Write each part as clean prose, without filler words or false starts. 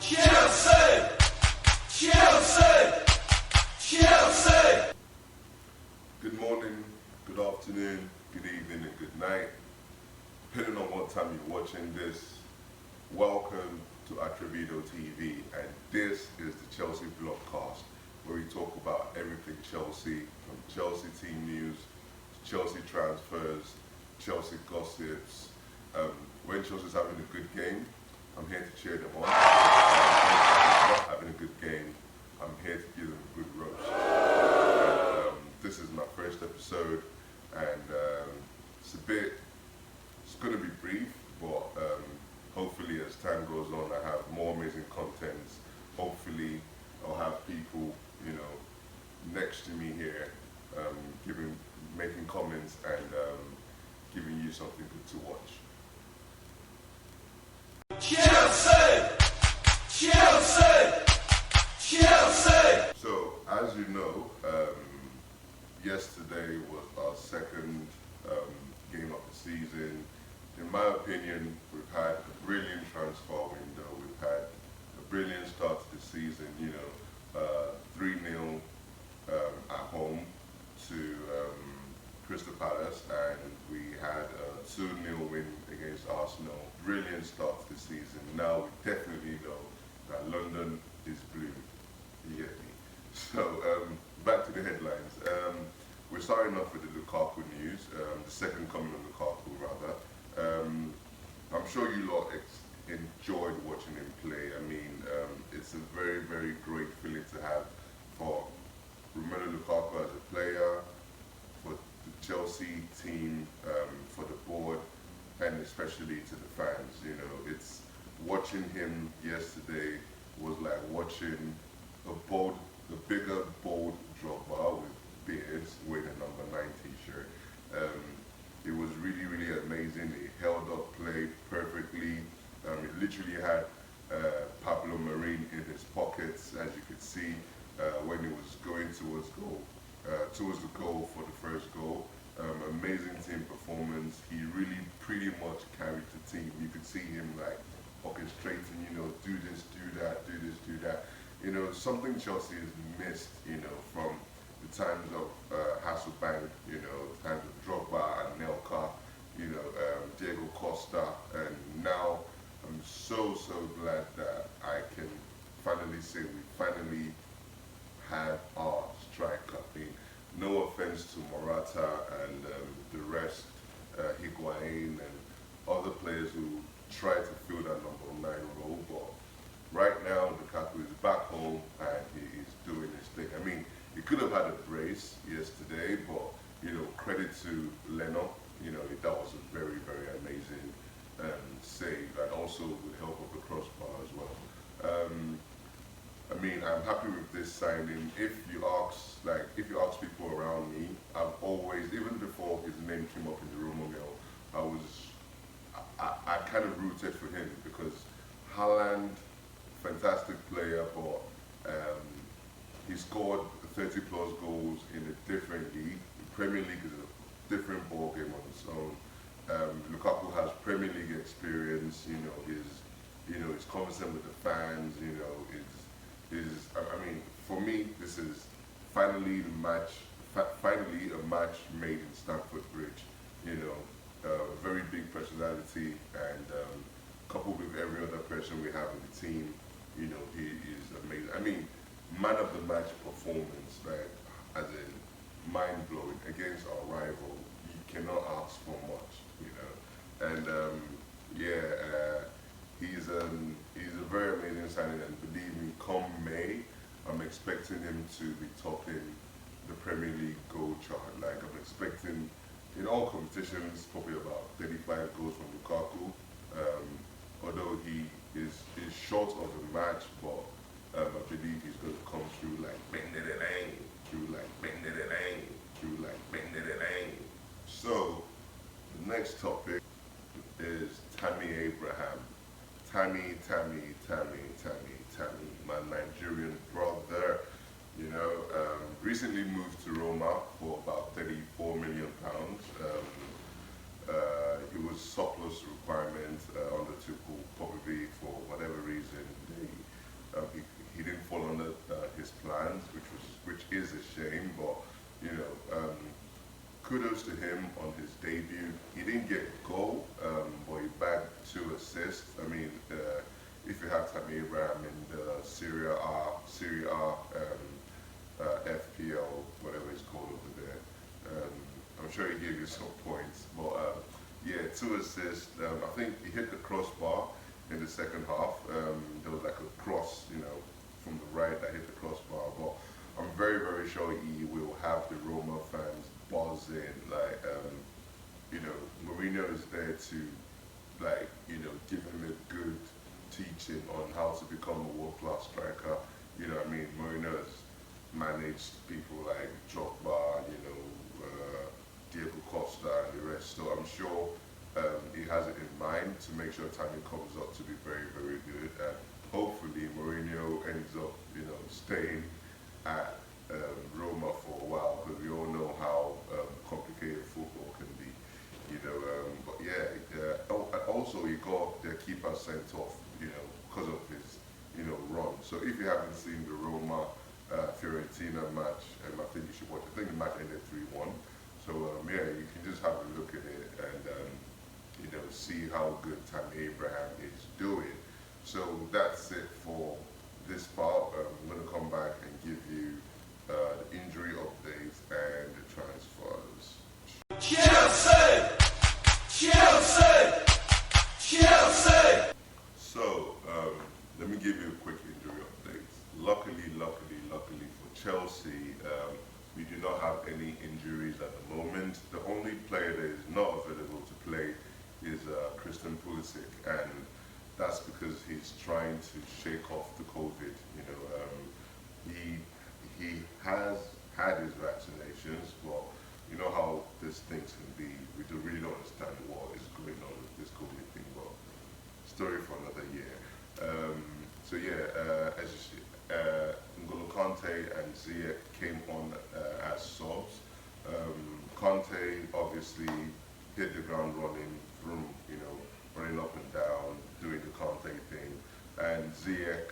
Chelsea! Chelsea! Chelsea! Good morning, good afternoon, good evening and good night. Depending on what time you're watching this, welcome to Atrevido TV, and this is the Chelsea Vlogcast, where we talk about everything Chelsea, from Chelsea team news, Chelsea transfers, Chelsea gossips. When Chelsea's having a good game, I'm here to cheer them on. When they're not having a good game, I'm here to give them a good roast. And, this is my first episode, and it's going to be brief, but hopefully as time goes on, I have more amazing content. Hopefully I'll have people, next to me here, making comments and giving you something good to watch. Chelsea! Chelsea! Chelsea! So, as you know, yesterday was our second game of the season. In my opinion, we've had a brilliant transfer window. We've had a brilliant start to the season. 3-0 at home to Crystal Palace, and we had a 2-0 win against Arsenal. Brilliant start to the season. Now we definitely know that London is blue. You get me? So back to the headlines. We're starting off with the Lukaku news, the second coming of Lukaku rather. I'm sure you lot enjoyed watching him play. I mean, it's a very, very great feeling to have for Romelu Lukaku as a player, for the Chelsea team, for the board, and especially to the fans. It's watching him yesterday was like watching the bigger, bold Drogba with beards wearing a number 9 t-shirt. It was really, really amazing. He held up play perfectly. He literally had Pablo Marine in his pockets, as you could see, when he was going towards the goal for the first goal. Amazing team performance. He really pretty much carried the team. You could see him like orchestrating, do this, do that, do this, do that. Something Chelsea has missed, from the times of Hasselbank, times of Drogba and Nelka, Diego Costa, and now I'm so glad that I can finally say we finally have our striker. I mean, no offense to Morata and the rest, Higuain and other players who try to fill that number 9 role, but right now Lukaku is back home and he is doing his thing. I mean, he could have had a brace yesterday, but credit to Leno. That was a very, very amazing save, and also with help of the crossbar as well. I mean, I'm happy with this signing. If you ask people around me, I've always, even before his name came up in the rumor mill, I kind of rooted for him, because Haaland, fantastic player, but he scored 30 plus goals in a different league. The Premier League is a different ball game on its own. Lukaku has Premier League experience. He's conversant with the fans. I mean, for me, this is finally a match made in Stamford Bridge. Very big personality, and coupled with every other person we have in the team, he is amazing. I mean, man of the match performance, like, as in mind-blowing against our rival. You cannot ask for much, and he's a very amazing signing, and believe me, come May, I'm expecting him to be topping the Premier League goal chart. Like, I'm expecting, in all competitions, probably about 35 goals from Lukaku, although he is short of the match, but I believe he's going to come through like bang-da-da-dang, through like bang-da-da-dang, through like bang-da-da-dang. So, the next topic is Tammy Abraham. Tammy, my Nigerian brother. Recently moved to Roma for about £34 million. It was surplus requirement under Tuchel, probably for whatever reason. is a shame, but you know, kudos to him on his debut. He didn't get a goal, but he bagged 2 assists. I mean, if you have Tammy Abraham in the Serie A, FPL, whatever it's called over there, I'm sure he gave you some points. But yeah, 2 assists. I think he hit the crossbar in the second half. There was like a cross, you know, from the right that hit the crossbar. But I'm very, very sure he will have the Roma fans buzzing. Like, you know, Mourinho is there to, like, you know, give him a good teaching on how to become a world-class striker. You know what I mean? Mourinho has managed people like Drogba, you know, Diego Costa and the rest. So I'm sure he has it in mind to make sure Tammy comes up to be very, very good. And hopefully Mourinho ends up, you know, staying at Roma for a while, because we all know how complicated football can be. You know, but yeah, also he got their keeper sent off, you know, because of his, you know, run. So if you haven't seen the Roma Fiorentina match, I think you should watch. I think the match ended 3-1. So yeah, you can just have a look at it and you know, see how good Tammy Abraham is doing. So that's it for this part. I'm going to come back and give you the injury updates and the transfers. Chelsea! Chelsea! Chelsea! So, let me give you a quick injury update. Luckily for Chelsea, we do not have any injuries at the moment. The only player that is not available to play is Christian Pulisic, and that's because he's trying to shake off the COVID. You know, he has had his vaccinations, but you know how these things can be. We really don't understand what is going on with this COVID thing, but story for another year. So yeah, as you see, N'Golo Kante and Ziyech came on as subs. Kante obviously hit the ground running, from, you know, running up and down, doing the Kante thing, and Ziyech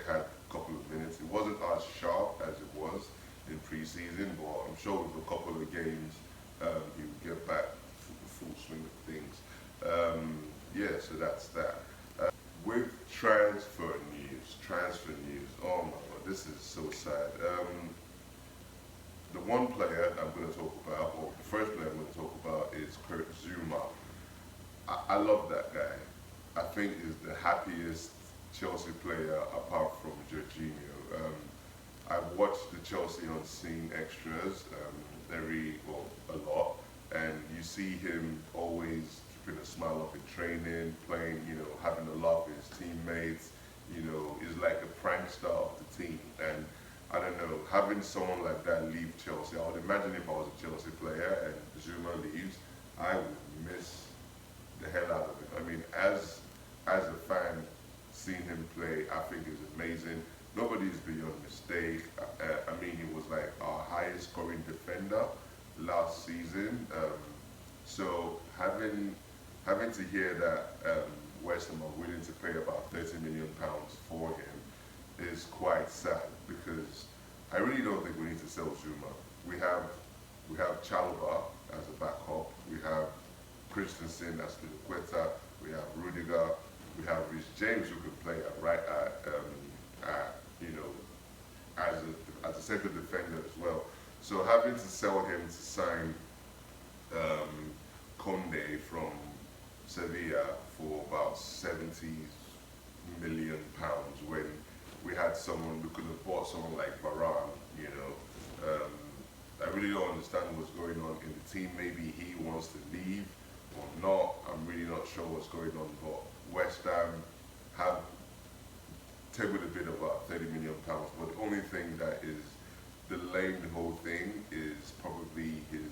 had a couple of minutes. It wasn't as sharp as it was in pre-season, but I'm sure with a couple of games he would get back the full swing of things. Yeah, so that's that. With transfer news, oh my god, this is so sad. The one player I'm going to talk about, or the first player I'm going to talk about, is Zouma. I love that guy. I think he's the happiest Chelsea player apart from Jorginho. I've watched the Chelsea on Scene extras a lot, and you see him always keeping a smile up in training, playing, you know, having a laugh with his teammates. You know, he's like a prankster of the team, and I don't know, having someone like that leave Chelsea, I would imagine if I was a Chelsea player and Zouma leaves, I would miss the hell out of it. I mean, as a fan, seeing him play, I think is amazing. Nobody's beyond mistake. I mean, he was like our highest scoring defender last season. So having to hear that West Ham are willing to pay about £30 million for him is quite sad, because I really don't think we need to sell Zouma. We have Chalobah as a backup. We have Christensen as the Quetta. We have Rudiger. We have Rhys James, who could play you know, as a central defender as well. So having to sell him to sign Conde from Sevilla for about £70 million when we had we could have bought someone like Varane, you know. I really don't understand what's going on in the team. Maybe he wants to leave or not. I'm really not sure what's going on, but West Ham have tabled a bid of about £30 million, but the only thing that is delaying the whole thing is probably his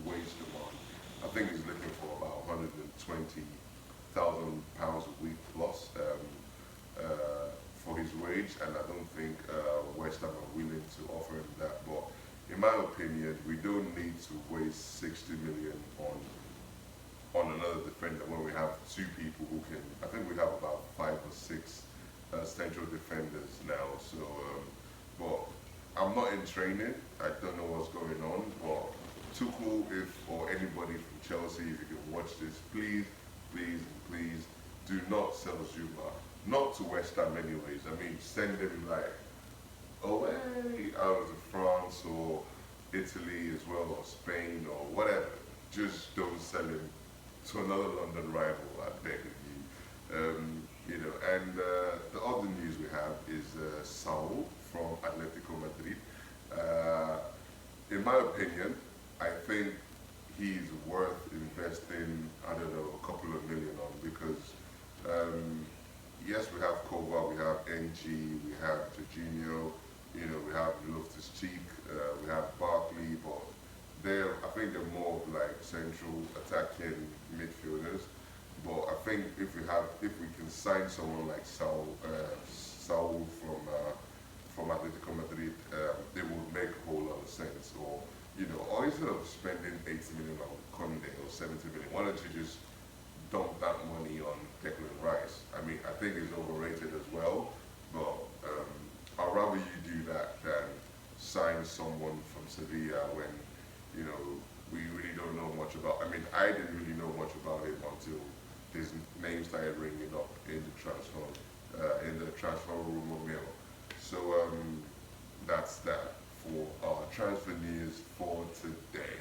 wage demand. I think he's looking for about £120,000 a week plus for his wage, and I don't think West Ham are willing to offer him that. But in my opinion, we don't need to waste 60 million on another defender when we have 2 people who can. I think we have about 5 or 6 central defenders now. So but I'm not in training. I don't know what's going on, but Tuchel, or anybody from Chelsea, if you can watch this, please, please, please do not sell Zouma. Not to West Ham anyways. I mean, send him like away out to France or Italy as well, or Spain or whatever. Just don't sell him to another London rival, I beg of you. You know, and the other news we have is Saul from Atletico Madrid. In my opinion, I think he's worth investing, I don't know, a couple of million on, because yes, we have Kova, we have NG, we have Jorginho, you know, we have Loftus-Cheek, we have Barkley, but I think they're more of like central attacking midfielders. But I think if we can sign someone like Saul from Atletico Madrid, they will make a whole lot of sense. Or, you know, or instead of spending 80 million on Conde or 70 million, why don't you just dump that money on Declan Rice? I mean, I think he's overrated as well, but I'd rather you do that than sign someone from Sevilla when, you know, we really don't know much about. I mean, I didn't really know much about him until his name started ringing up in the transfer rumor mill. So that's that for our transfer news for today.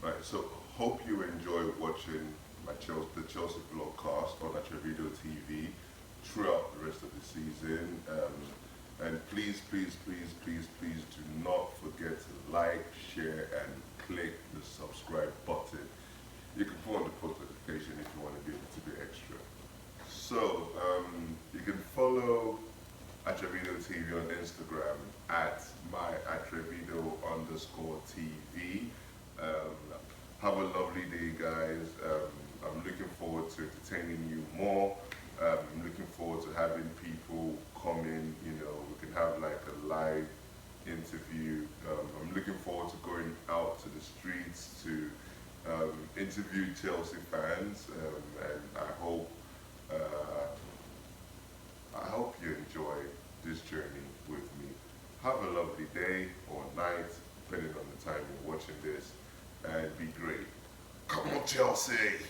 Right. So hope you enjoy watching the Chelsea Vlogcast on Atrevido TV throughout the rest of the season. And please, please, please, please, please do not forget to like, share, and click the subscribe button. You can put on the post notification if you want to be able to be extra. So, you can follow Atrevido TV on Instagram at @myatrevido_TV. Have a lovely day, guys. I'm looking forward to entertaining you more. I'm looking forward to having people come in, you know, we can have like a live interview. I'm looking forward to going out to the streets to interview Chelsea fans, and I hope you enjoy this journey with me. Have a lovely day or night, depending on the time you're watching this, and be great. Come on, Chelsea!